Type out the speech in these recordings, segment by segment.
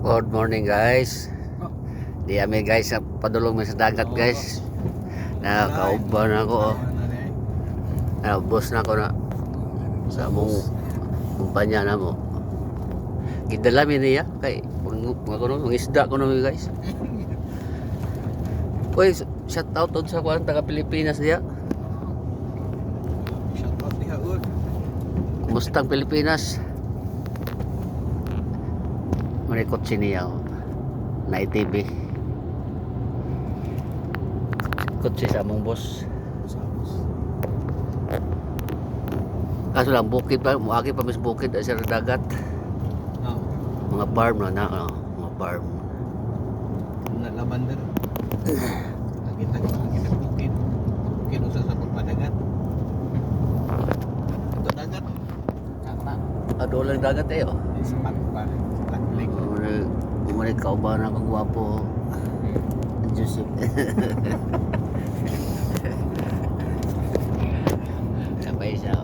Good morning guys. Di amin guys padulong mi sa dagat guys. Nakauban ako. Bus na ako na sa among kumpanya na mo. Gidala mi niya kay mga isda ko na guys. Koy shout out sa kuan taga Pilipinas diya. Shout out diha ud. Kumusta ang Pilipinas? Manikot siniya na TV. Kutsi sa among boss. Kaso lang bukid pa, muagi pa mis bukid sa dagat. Mga farm na mga farm. Na lavender. Kita bukid. Bukid usa sa pagpadagat. Ito dagat. Kata. Adolang dagat eh oh. Sa pagpad. Lake. Umari kauban ang gwapo. Joseph. Sabay siya.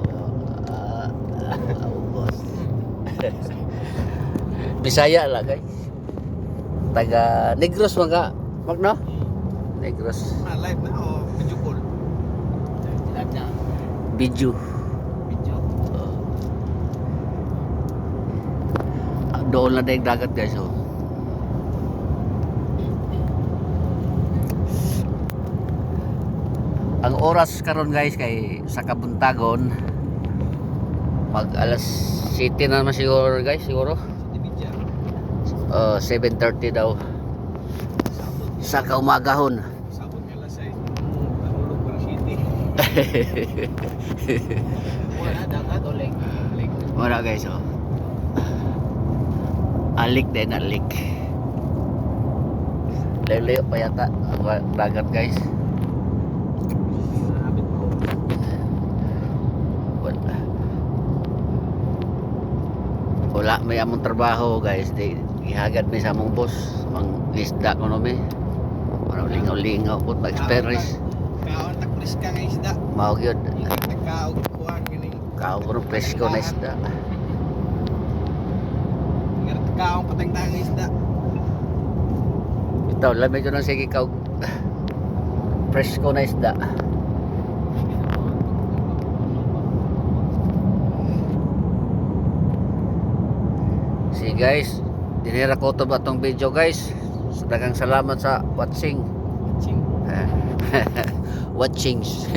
Boss. Bisaya lah guys. Taga Negros mga Magno? Negros. Live na o video call. Live na. Video. Doon na dahil dagat guys oh. Ang oras karon guys kay sa kabuntagon mag alas 7 na naman siguro guys siguro 7:30 daw sa kaumagahon. Sabot nga lasay. Nahulog para city. Wala dagat o lake. Wala guys oh. Alik din, alik. Layo-layo pa yata ang dagat guys. Wala may among trabaho guys. Di ihagad mi sa among boss. Mang isda ko no mi. Para lingaw-lingaw po pa experience. Kaon tak preska nga isda. Mao gyud. Kaon kuan gini. Kaon ko presko na isda. Kaong patang-tang isda. Ito, lamay ko ng sige kaw presko na isda. See guys, dinira ko to ba tong video guys. Daghang salamat sa watching. Watchings.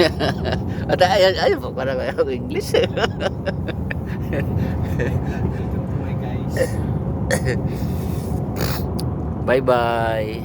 At ay po para English. Bye guys. Bye bye.